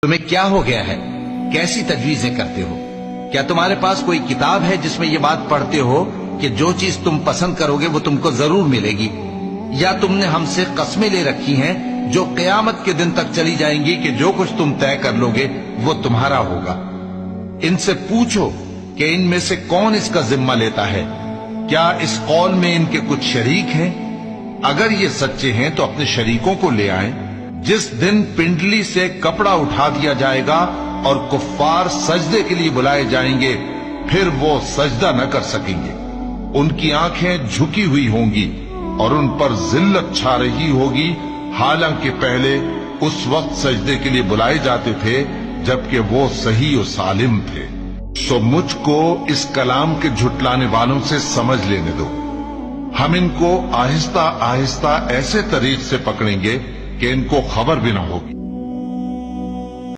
تمہیں کیا ہو گیا ہے؟ کیسی تجویزیں کرتے ہو؟ کیا تمہارے پاس کوئی کتاب ہے جس میں یہ بات پڑھتے ہو کہ جو چیز تم پسند کرو گے وہ تم کو ضرور ملے گی؟ یا تم نے ہم سے قسمیں لے رکھی ہیں جو قیامت کے دن تک چلی جائیں گی کہ جو کچھ تم طے کر لو گے وہ تمہارا ہوگا؟ ان سے پوچھو کہ ان میں سے کون اس کا ذمہ لیتا ہے؟ کیا اس قول میں ان کے کچھ شریک ہیں؟ اگر یہ سچے ہیں تو اپنے شریکوں کو لے آئیں۔ جس دن پنڈلی سے کپڑا اٹھا دیا جائے گا اور کفار سجدے کے لیے بلائے جائیں گے، پھر وہ سجدہ نہ کر سکیں گے۔ ان کی آنکھیں جھکی ہوئی ہوں گی اور ان پر ذلت چھا رہی ہوگی، حالانکہ پہلے اس وقت سجدے کے لیے بلائے جاتے تھے جبکہ وہ صحیح و سالم تھے۔ سو مجھ کو اس کلام کے جھٹلانے والوں سے سمجھ لینے دو۔ ہم ان کو آہستہ آہستہ ایسے طریق سے پکڑیں گے کہ ان کو خبر بھی نہ ہوگی۔